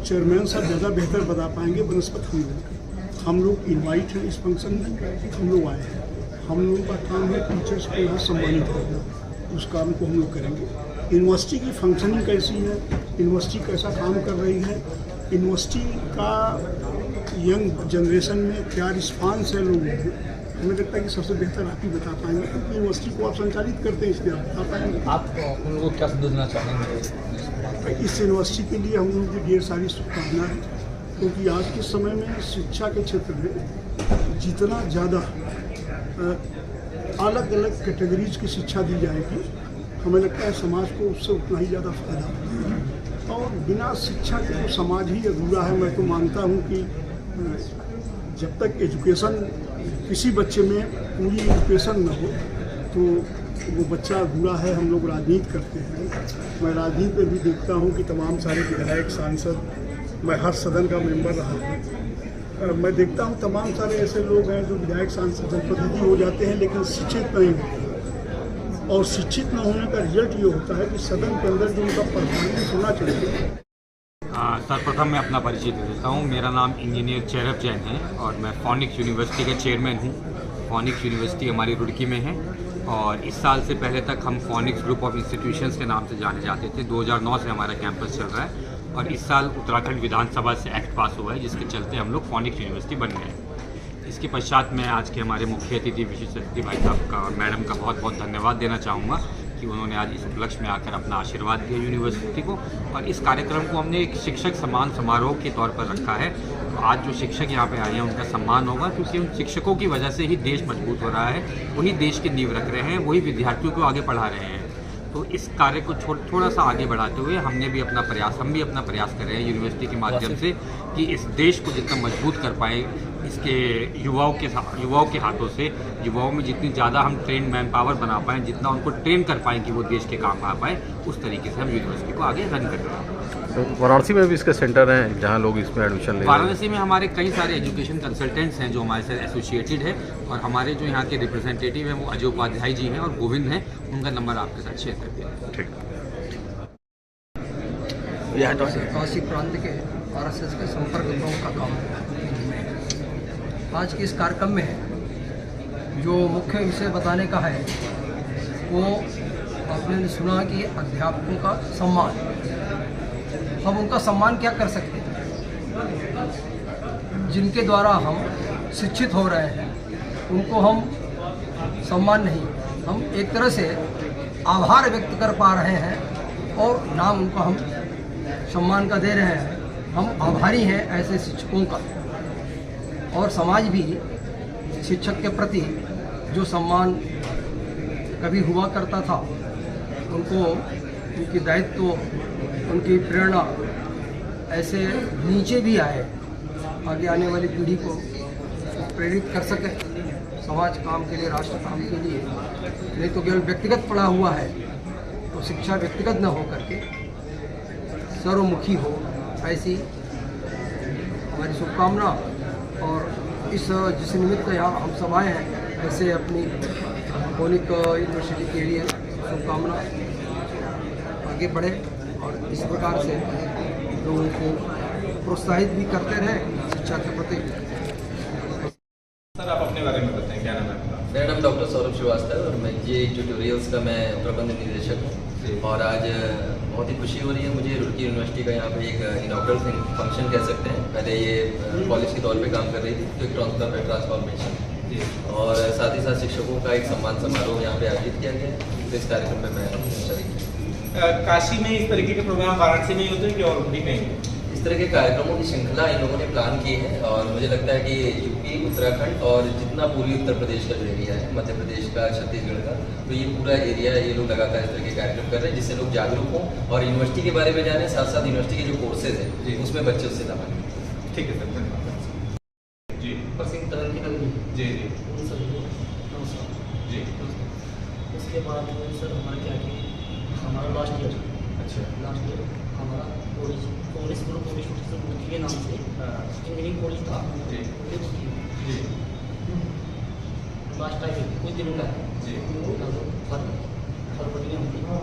Chairman साहब ज़्यादा बेहतर बता पाएंगे बनस्पत हम लोग इनवाइट हैं इस फंक्शन में, हम लोग आए हैं। हम लोगों का काम है टीचर्स को यहाँ सम्मानित करना, उस काम को हम लोग करेंगे। यूनिवर्सिटी की फंक्शनिंग कैसी है, यूनिवर्सिटी कैसा काम कर रही है, यूनिवर्सिटी का यंग जनरेशन में क्या रिस्पांस है लोगों को, हमें लगता है कि सबसे बेहतर आप ही बता पाएंगे, क्योंकि यूनिवर्सिटी को आप संचालित करते हैं, इसलिए आप बता पाएंगे। आप उन लोगों को क्या संदेश देना चाहेंगे? इस यूनिवर्सिटी के लिए हम लोगों की ढेर सारी शुभकामनाएं हैं, क्योंकि आज के समय में शिक्षा के क्षेत्र में जितना ज़्यादा अलग अलग कैटेगरीज की शिक्षा दी जाएगी, हमें लगता है समाज को उससे उतना ही ज़्यादा फायदा होगा। और बिना शिक्षा के तो समाज ही अधूरा है। मैं तो मानता हूँ कि जब तक एजुकेशन किसी बच्चे में पूरी एजुकेशन न हो तो वो बच्चा अधूरा है। हम लोग राजनीति करते हैं, मैं राजनीति में भी देखता हूँ कि तमाम सारे विधायक, सांसद, मैं हर सदन का मेंबर रहा हूँ, मैं देखता हूँ तमाम सारे ऐसे लोग हैं जो विधायक, सांसद, जनप्रतिनिधि हो जाते हैं लेकिन शिक्षित नहीं होते। और शिक्षित न होने का रिजल्ट ये होता है कि सदन के अंदर जो उनका परफॉर्मेंस होना चाहिए। सर्वप्रथम मैं अपना परिचय दे देता हूँ। मेरा नाम इंजीनियर चैरव जैन है और मैं फोनिक्स यूनिवर्सिटी का चेयरमैन हूँ। फोनिक्स यूनिवर्सिटी हमारी रुड़की में है और इस साल से पहले तक हम फोनिक्स ग्रुप ऑफ इंस्टीट्यूशंस के नाम से जाने जाते थे। 2009 से हमारा कैंपस चल रहा है और इस साल उत्तराखंड विधानसभा से एक्ट पास हुआ है, जिसके चलते हम लोग फोनिक्स यूनिवर्सिटी बन गए हैं। इसके पश्चात मैं आज के हमारे मुख्य अतिथि विशिष्ट अतिथि भाई साहब का और मैडम का बहुत बहुत धन्यवाद देना चाहूँगा कि उन्होंने आज इस उपलक्ष्य में आकर अपना आशीर्वाद दिया यूनिवर्सिटी को। और इस कार्यक्रम को हमने एक शिक्षक सम्मान समारोह के तौर पर रखा है। तो आज जो शिक्षक यहाँ पे आए हैं उनका सम्मान होगा, क्योंकि उन शिक्षकों की वजह से ही देश मजबूत हो रहा है, वही देश की नींव रख रहे हैं, वही विद्यार्थियों को आगे पढ़ा रहे हैं। तो इस कार्य को थोड़ा सा आगे बढ़ाते हुए हम भी अपना प्रयास कर रहे हैं यूनिवर्सिटी के माध्यम से कि इस देश को जितना मजबूत कर पाए, इसके युवाओं के हाथों से युवाओं में जितनी ज़्यादा हम ट्रेन मैन पावर बना पाएँ, जितना उनको ट्रेन कर पाएँ कि वो देश के काम आ पाए, उस तरीके से हम यूनिवर्सिटी को आगे रन कर रहे हैं। तो वाराणसी में भी इसके सेंटर हैं जहां लोग इसमें एडमिशन ले रहे हैं। वाराणसी में हमारे कई सारे एजुकेशन कंसल्टेंट्स हैं जो हमारे साथ एसोसिएटेड है और हमारे जो यहाँ के रिप्रेजेंटेटिव हैं वो अजय उपाध्याय जी हैं और गोविंद हैं। उनका नंबर आपके साथ शेयर कर दिया। ठीक। काशी प्रांत के RSS के संपर्क प्रमुख का काम है। आज के इस कार्यक्रम में जो मुख्य विषय बताने का है वो आपने सुना कि अध्यापकों का सम्मान। हम उनका सम्मान क्या कर सकते हैं? जिनके द्वारा हम शिक्षित हो रहे हैं उनको हम सम्मान नहीं, हम एक तरह से आभार व्यक्त कर पा रहे हैं और नाम उनको हम सम्मान का दे रहे हैं। हम आभारी हैं ऐसे शिक्षकों का। और समाज भी शिक्षक के प्रति जो सम्मान कभी हुआ करता था, उनको उनकी दायित्व, उनकी प्रेरणा ऐसे नीचे भी आए, आगे आने वाली पीढ़ी को प्रेरित कर सके समाज काम के लिए, राष्ट्र काम के लिए। नहीं तो केवल व्यक्तिगत पड़ा हुआ है, तो शिक्षा व्यक्तिगत न हो करके सर्वमुखी हो, ऐसी हमारी शुभकामना। और इस जिस निमित्त यहाँ हम सब आए हैं, ऐसे अपनी फोनिक यूनिवर्सिटी के लिए शुभकामना आगे बढ़े और इस प्रकार से लोगों को प्रोत्साहित भी करते रहें शिक्षा के प्रति। सर, आप अपने बारे में बताएं, क्या नाम है आपका? मेरा नाम डॉक्टर सौरभ श्रीवास्तव और मैं ये ट्यूटोरियल्स का मैं प्रबंध निदेशक हूँ। और आज बहुत ही खुशी हो रही है मुझे रुड़की यूनिवर्सिटी का यहाँ पे एक इनॉग्रल फंक्शन कह सकते हैं। पहले ये कॉलेज के तौर पे काम कर रही थी, तो एक ट्रांसफॉर्मेशन और साथ ही साथ शिक्षकों का एक सम्मान समारोह यहाँ पे आयोजित किया गया। तो इस कार्यक्रम में मैं शरीक। काशी में इस तरीके के प्रोग्राम वाराणसी में ही होते हैं कि और भी नहीं? इस तरह के कार्यक्रमों की श्रृंखला इन लोगों ने प्लान की है और मुझे लगता है कि यूपी, उत्तराखंड और जितना पूर्वी उत्तर प्रदेश का जो एरिया है, मध्य प्रदेश का, छत्तीसगढ़ का, तो ये पूरा एरिया ये लोग लगातार इस तरह के कार्यक्रम कर रहे हैं, जिससे लोग जागरूक हों और यूनिवर्सिटी के बारे में जाने, साथ साथ यूनिवर्सिटी के जो कोर्सेज हैं उसमें बच्चे उससे लाभ। ठीक है सर, धन्यवाद जी। जी जी जी। उसके बाद सर हमारा क्या कि हमारा लास्ट ईयर हमारा कॉलेज ग्रुप ऑफ इंस्टीट्यूशन के नाम से इंजीनियरिंग कॉलेज था जी जी। लास्ट टाइम कुछ दिन का जी फरवरी में होती हाँ।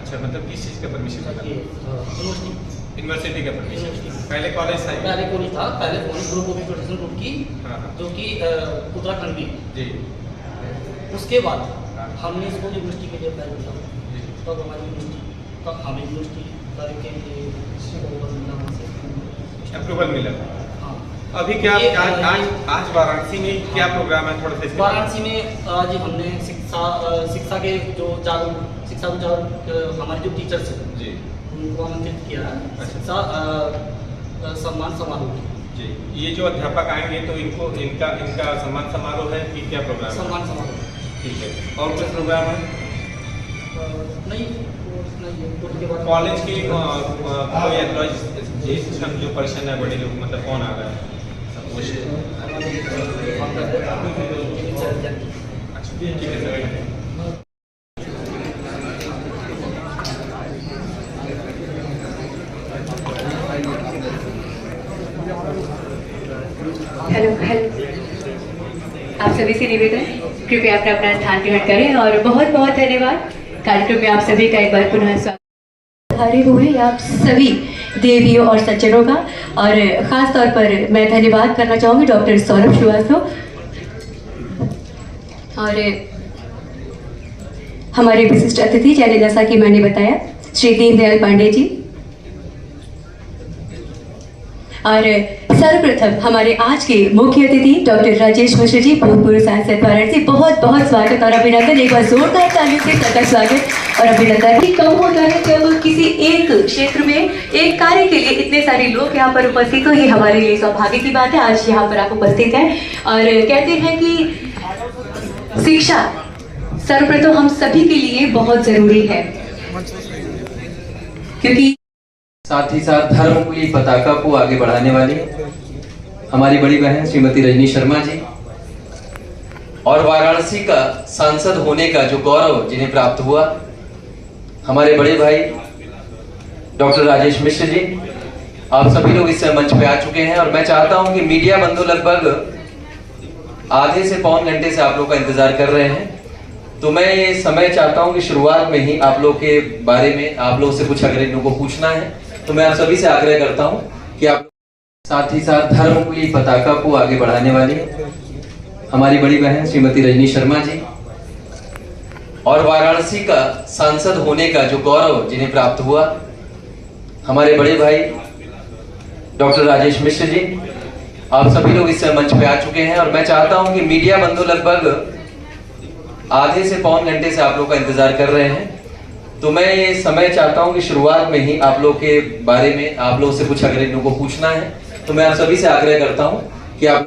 अच्छा, मतलब किस चीज़ का परमिशन मिला? ये यूनिवर्सिटी यूनिवर्सिटी का परमिशन। यूनिवर्सिटी। पहले कॉलेज था? पहले कॉलेज था, पहले phonic group of education Roorkee, हाँ, हाँ। जो कि उत्तराखंड में। जी। उसके बाद हाँ। हमने इसको यूनिवर्सिटी के लिए अप्लाई किया, जी। तब हमारी यूनिवर्सिटी, तब हमें यूनिवर्सिटी के लिए अप्रूवल मिला वहाँ से। अप्रूवल मिला। हाँ। अभी क्या ये, आज वाराणसी में क्या प्रोग्राम है, थोड़ा सा इसके बारे में? वाराणसी में आज हमने शिक्षा के जो शिक्षा को हमारे जो टीचर्स हैं जी उनको आमंत्रित किया है अच्छा। शिक्षा सम्मान समारोह की। जी, ये जो अध्यापक आएंगे तो इनका सम्मान समारोह है कि क्या प्रोग्राम है? सम्मान समारोह। ठीक है, और कुछ प्रोग्राम है? नहीं, उसके बाद कॉलेज के कोई एम्प्लॉय जो पर्सन है, बड़े लोग, मतलब कौन आ रहा है? अच्छा, ठीक है सर। हेलो आप सभी से निवेदन, कृपया अपना अपना स्थान ग्रहण करें और बहुत बहुत धन्यवाद। कार्यक्रम में आप सभी का एक बार पुनः स्वागत। हारे हुए आप सभी देवियों और सज्जनों का, और ख़ास तौर पर मैं धन्यवाद करना चाहूँगी डॉक्टर सौरभ श्रीवास्तव और हमारे विशिष्ट अतिथि, जैसा कि मैंने बताया, श्री दीनदयाल पांडे जी, और सर्वप्रथम हमारे आज के मुख्य अतिथि डॉक्टर राजेश मिश्र जी, भूतपूर्व सांसद वाराणसी। बहुत बहुत स्वागत और अभिनंदन, एक बार जोरदार तालियों से सबका स्वागत और अभिनंदन। कम होता है जब किसी एक क्षेत्र में एक कार्य के लिए इतने सारे लोग यहाँ पर उपस्थित हो, ये हमारे लिए सौभाग्य की बात है। आज यहाँ पर आप उपस्थित हैं और कहते हैं कि शिक्षा सर्वप्रथम हम सभी के लिए बहुत जरूरी है, क्योंकि साथ ही साथ धर्म की पताका को आगे बढ़ाने वाली हमारी बड़ी बहन श्रीमती रजनी शर्मा जी, और वाराणसी का सांसद होने का जो गौरव जिन्हें प्राप्त हुआ, हमारे बड़े भाई डॉक्टर राजेश मिश्र जी। आप सभी लोग इस मंच पे आ चुके हैं और मैं चाहता हूं कि मीडिया बंधु लगभग आधे से पौन घंटे से आप लोग का इंतजार कर रहे हैं, तो मैं ये समय चाहता हूं कि शुरुआत में ही आप लोग के बारे में आप लोग से कुछ अगर इन लोगों को पूछना है तो मैं आप सभी से आग्रह करता हूं कि आप साथ ही साथ धर्म की पताका को आगे बढ़ाने वाली हमारी बड़ी बहन श्रीमती रजनी शर्मा जी, और वाराणसी का सांसद होने का जो गौरव जिन्हें प्राप्त हुआ, हमारे बड़े भाई डॉक्टर राजेश मिश्र जी। आप सभी लोग इस मंच पे आ चुके हैं और मैं चाहता हूं कि मीडिया बंधु लगभग आधे से पौन घंटे से आप लोग का इंतजार कर रहे हैं, तो मैं ये समय चाहता हूं कि शुरुआत में ही आप लोग के बारे में आप लोग से कुछ अगर इन लोगों को पूछना है तो मैं आप सभी से आग्रह करता हूं कि आप